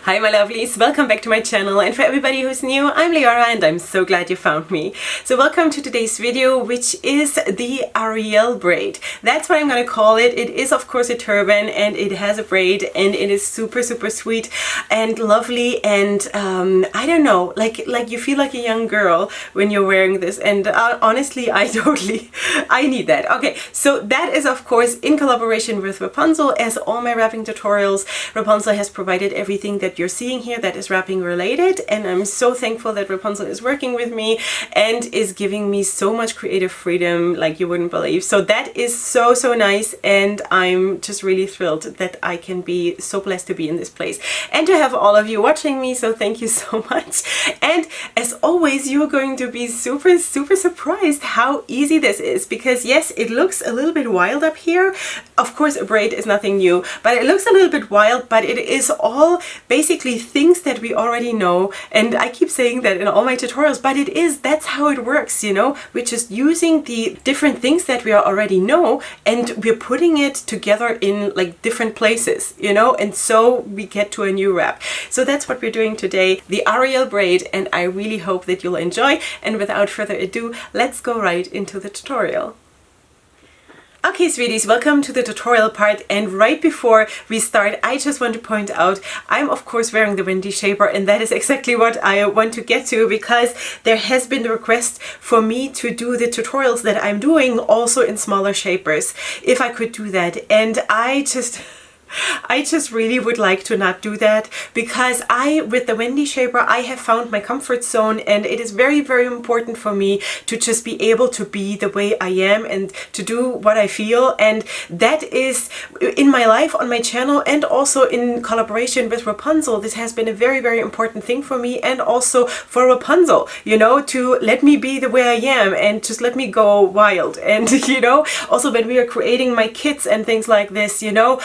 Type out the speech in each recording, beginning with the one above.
Hi my lovelies, welcome back to my channel, and for everybody who's new, I'm Leorah and I'm so glad you found me. So welcome to today's video, which is the Ariel braid. That's what I'm gonna call it. It is of course a turban and it has a braid and it is super sweet and lovely, and I don't know, like you feel like a young girl when you're wearing this, and honestly I need that. Okay, so that is of course in collaboration with Wrapunzel. As all my wrapping tutorials, Wrapunzel has provided everything that you're seeing here that is wrapping related, and I'm so thankful that Wrapunzel is working with me and is giving me so much creative freedom like you wouldn't believe. So that is so nice, and I'm just really thrilled that I can be so blessed to be in this place and to have all of you watching me, so thank you so much. And as always, you're going to be super surprised how easy this is, because yes, it looks a little bit wild up here. Of course a braid is nothing new, but it looks a little bit wild, but it is all basically things that we already know, and I keep saying that in all my tutorials, but that's how it works, you know. We're just using the different things that we already know and we're putting it together in like different places, you know, and so we get to a new wrap. So that's what we're doing today, the Ariel braid, and I really hope that you'll enjoy. And without further ado, let's go right into the tutorial. Okay, sweeties, welcome to the tutorial part, and right before we start, I just want to point out I'm of course wearing the Wendy shaper, and that is exactly what I want to get to, because there has been a request for me to do the tutorials that I'm doing also in smaller shapers, if I could do that, and I just really would like to not do that, because with the Wendy shaper, I have found my comfort zone, and it is very important for me to just be able to be the way I am and to do what I feel, and that is in my life, on my channel, and also in collaboration with Wrapunzel. This has been a very important thing for me, and also for Wrapunzel, you know, to let me be the way I am and just let me go wild. And you know, also when we are creating my kits and things like this, you know,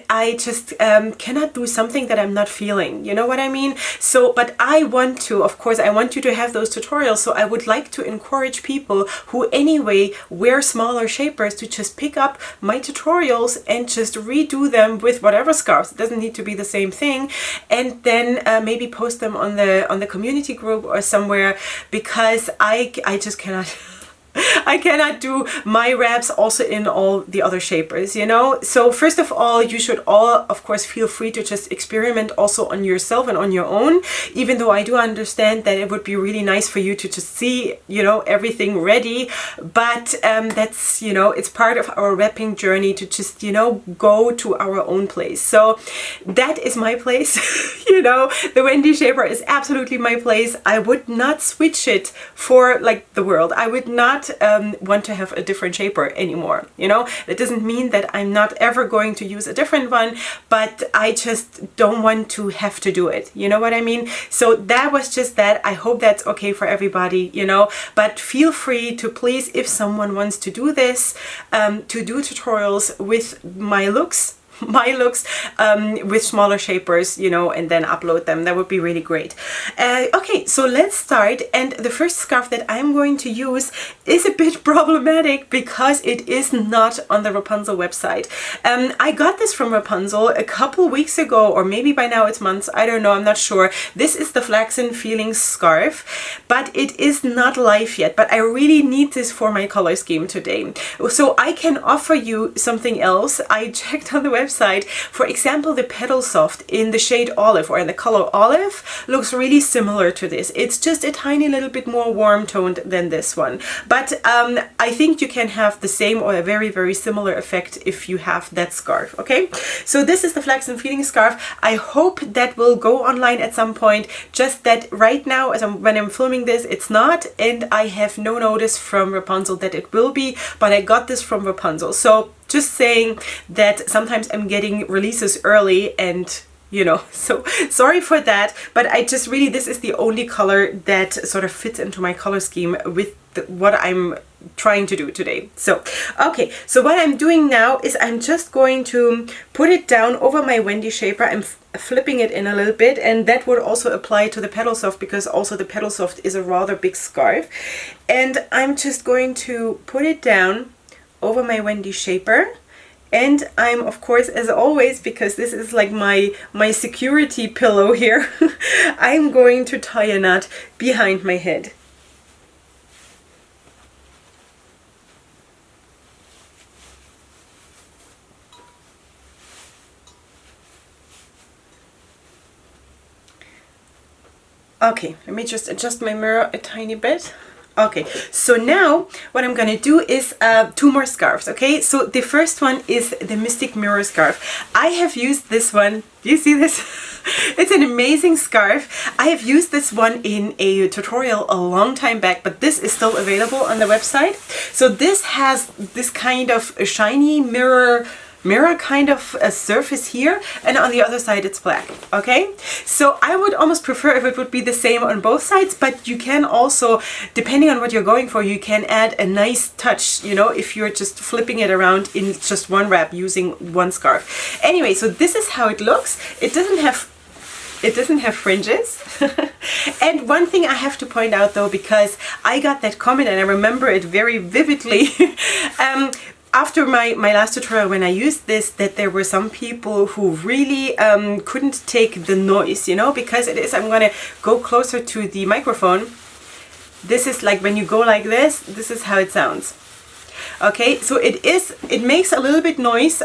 I just cannot do something that I'm not feeling, you know what I mean? So, but I want to, of course, I want you to have those tutorials, so I would like to encourage people who anyway wear smaller shapers to just pick up my tutorials and just redo them with whatever scarves. It doesn't need to be the same thing, and then maybe post them on the community group or somewhere, because I just cannot I cannot do my wraps also in all the other shapers, you know. So first of all, you should all of course feel free to just experiment also on yourself and on your own, even though I do understand that it would be really nice for you to just see, you know, everything ready, but that's, you know, it's part of our wrapping journey to just, you know, go to our own place. So that is my place. You know, the Wendy shaper is absolutely my place. I would not switch it for like the world. I would not want to have a different shaper anymore, you know. That doesn't mean that I'm not ever going to use a different one, but I just don't want to have to do it, you know what I mean? So that was just that. I hope that's okay for everybody, you know, but feel free to please, if someone wants to do this, to do tutorials with my looks with smaller shapers, you know, and then upload them. That would be really great. Okay, so let's start. And the first scarf that I'm going to use is a bit problematic because it is not on the Wrapunzel website. I got this from Wrapunzel a couple weeks ago, or maybe by now it's months, I don't know, I'm not sure. This is the Flaxen Feeling scarf, but it is not live yet, but I really need this for my color scheme today. So I can offer you something else. I checked on the website. For example, the Petal Soft in the shade Olive, or in the color Olive, looks really similar to this. It's just a tiny little bit more warm toned than this one, but I think you can have the same or a very similar effect if you have that scarf. Okay, so this is the Flaxen Feeling scarf. I hope that will go online at some point, just that right now, when I'm filming this, it's not, and I have no notice from Wrapunzel that it will be, but I got this from Wrapunzel. So just saying that sometimes I'm getting releases early, and you know, so sorry for that, but I just really, this is the only color that sort of fits into my color scheme with what I'm trying to do today. So okay, so what I'm doing now is I'm just going to put it down over my Wendy shaper. I'm flipping it in a little bit, and that would also apply to the Petal Soft, because also the Petal Soft is a rather big scarf, and I'm just going to put it down over my Wendy shaper, And I'm, of course, as always, because this is like my security pillow here, I'm going to tie a knot behind my head. Okay, let me just adjust my mirror a tiny bit. Okay, so now what I'm gonna do is 2 more scarves, okay? So the first one is the Mystic Mirror scarf. I have used this one. Do you see this? It's an amazing scarf. I have used this one in a tutorial a long time back, but this is still available on the website. So this has this kind of a shiny mirror kind of a surface here, and on the other side it's black. Okay, so I would almost prefer if it would be the same on both sides, but you can also, depending on what you're going for, you can add a nice touch, you know, if you're just flipping it around in just one wrap using one scarf. Anyway, so this is how it looks. It doesn't have fringes. And one thing I have to point out though, because I got that comment and I remember it very vividly, after my last tutorial when I used this, that there were some people who really couldn't take the noise, you know, because it is, I'm gonna go closer to the microphone. This is like when you go like this is how it sounds. Okay, so it makes a little bit noise.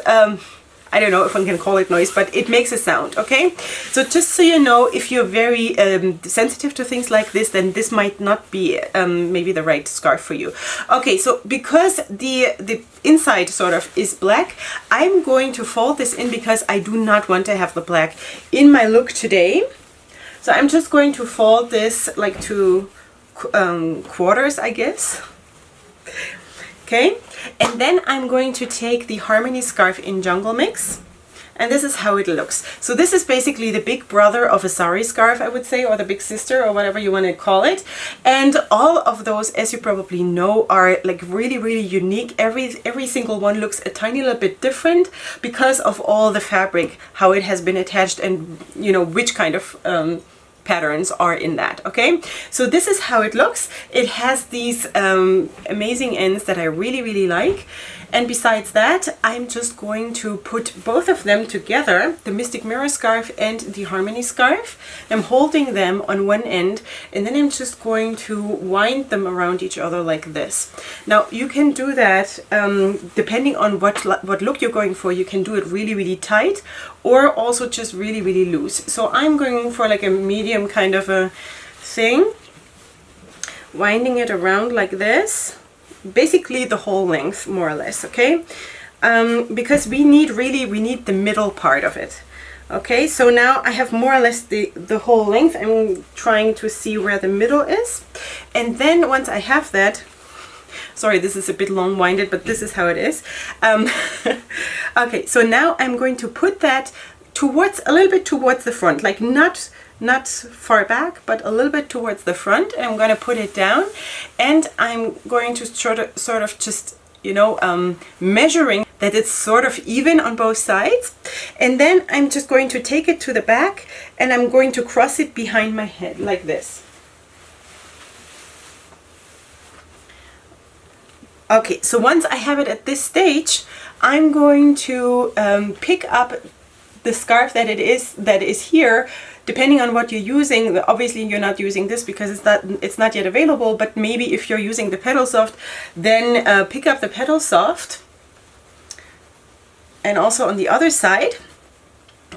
I don't know if I can call it noise, but it makes a sound, okay? So just so you know, if you're very sensitive to things like this, then this might not be maybe the right scarf for you. Okay, so because the inside sort of is black, I'm going to fold this in because I do not want to have the black in my look today. So I'm just going to fold this like to quarters, I guess. Okay, and then I'm going to take the Harmony scarf in Jungle Mix, and this is how it looks. So this is basically the big brother of a sari scarf, I would say, or the big sister, or whatever you want to call it. And all of those, as you probably know, are like really, really unique. Every single one looks a tiny little bit different because of all the fabric, how it has been attached, and you know which kind of patterns are in that. Okay, so this is how it looks. It has these amazing ends that I really, really like. And besides that, I'm just going to put both of them together, the Mystic Mirror scarf and the Harmony scarf. I'm holding them on one end, and then I'm just going to wind them around each other like this. Now you can do that depending on what look you're going for. You can do it really, really tight, or also just really, really loose. So I'm going for like a medium kind of a thing, winding it around like this. Basically the whole length, more or less, okay? Because we need the middle part of it. Okay, so now I have more or less the whole length. I'm trying to see where the middle is. And then once I have that, sorry, this is a bit long-winded, but this is how it is. Okay, so now I'm going to put that a little bit towards the front, like not far back, but a little bit towards the front. And I'm going to put it down, and I'm going to sort of just, you know, measuring that it's sort of even on both sides. And then I'm just going to take it to the back, and I'm going to cross it behind my head like this. Okay, so once I have it at this stage, I'm going to pick up the scarf that is here. Depending on what you're using, obviously you're not using this because it's not yet available, but maybe if you're using the Pedal Soft, then pick up the Pedal Soft, and also on the other side.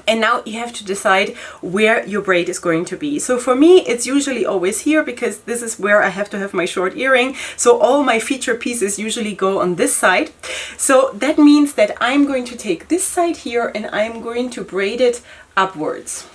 And now you have to decide where your braid is going to be. So for me, it's usually always here because this is where I have to have my short earring. So all my feature pieces usually go on this side. So that means that I'm going to take this side here and I'm going to braid it upwards.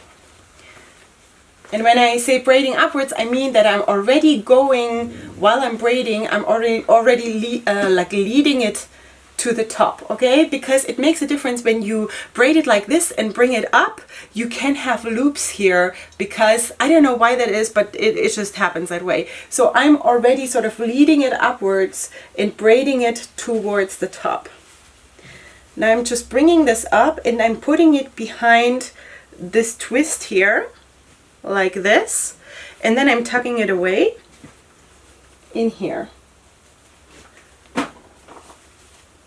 And when I say braiding upwards, I mean that I'm already going, while I'm braiding, I'm already like leading it to the top, okay? Because it makes a difference when you braid it like this and bring it up. You can have loops here because I don't know why that is, but it just happens that way. So I'm already sort of leading it upwards and braiding it towards the top. Now I'm just bringing this up and I'm putting it behind this twist here, like this, and then I'm tucking it away in here.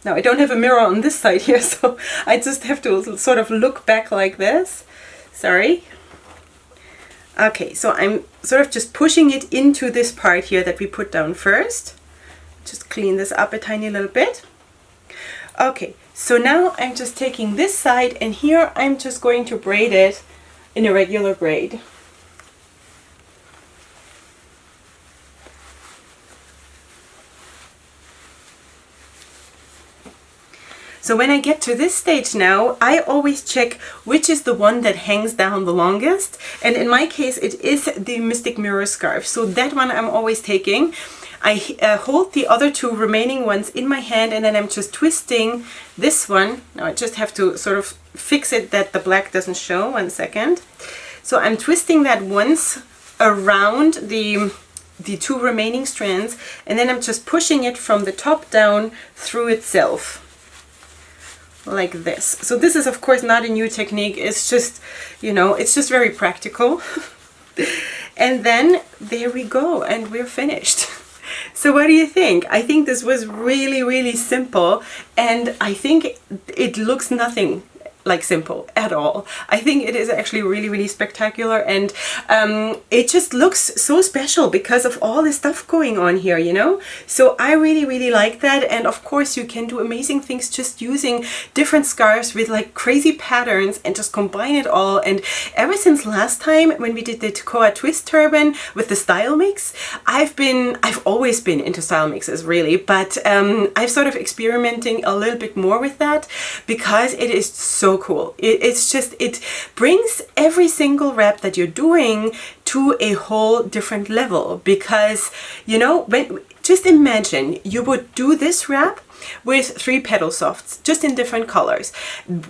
Now I don't have a mirror on this side here, so I just have to sort of look back like this. Sorry. Okay, so I'm sort of just pushing it into this part here that we put down first. Just clean this up a tiny little bit. Okay, so now I'm just taking this side, and here I'm just going to braid it in a regular braid. So when I get to this stage now, I always check which is the one that hangs down the longest. And in my case, it is the Mystic Mirror scarf. So that one I'm always taking. I hold the other two remaining ones in my hand, and then I'm just twisting this one. Now I just have to sort of fix it that the black doesn't show. 1 second. So I'm twisting that once around the two remaining strands, and then I'm just pushing it from the top down through itself. Like this. So this is of course not a new technique, it's just, you know, it's just very practical. And then there we go, and we're finished. So what do you think? I think this was really, really simple, and I think it looks nothing like simple at all. I think it is actually really, really spectacular, and it just looks so special because of all the stuff going on here, you know? So I really, really like that. And of course you can do amazing things just using different scarves with like crazy patterns and just combine it all. And ever since last time when we did the Tekoa twist turban with the style mix, I've always been into style mixes really, but I've sort of experimenting a little bit more with that because it is so cool. It's just, it brings every single wrap that you're doing to a whole different level, because, you know, just imagine you would do this wrap with 3 petal softs, just in different colors.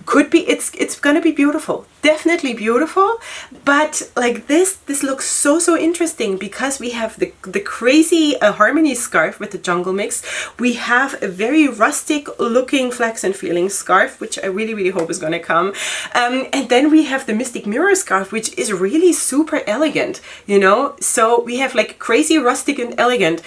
Could be, it's gonna be beautiful, definitely beautiful, but like this looks so interesting because we have the crazy harmony scarf with the jungle mix. We have a very rustic looking flaxen feeling scarf, which I really hope is gonna come, and then we have the Mystic Mirror scarf, which is really super elegant, you know. So we have like crazy rustic and elegant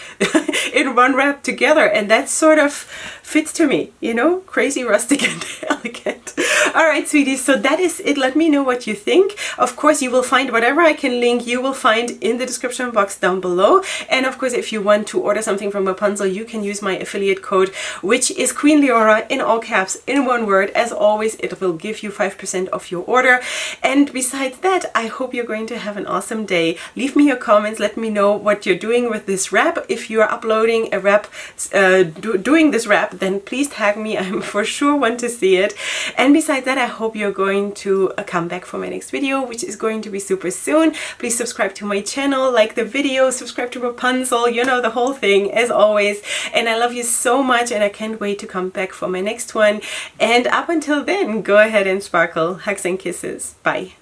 in one wrap together, and that sort of fits to me, you know, crazy rustic and elegant. All right, sweeties, so that is it. Let me know what you think. Of course, you will find whatever I can link, you will find in the description box down below. And of course, if you want to order something from Wrapunzel, you can use my affiliate code, which is Queen Leorah in all caps, in one word. As always, it will give you 5% off your order. And besides that, I hope you're going to have an awesome day. Leave me your comments, let me know what you're doing with this wrap. If you are uploading a wrap, doing this wrap, then please tag me. I'm for sure want to see it. And besides that, I hope you're going to come back for my next video, which is going to be super soon. Please subscribe to my channel, like the video, subscribe to Wrapunzel, you know, the whole thing as always. And I love you so much, and I can't wait to come back for my next one. And up until then, go ahead and sparkle. Hugs and kisses. Bye.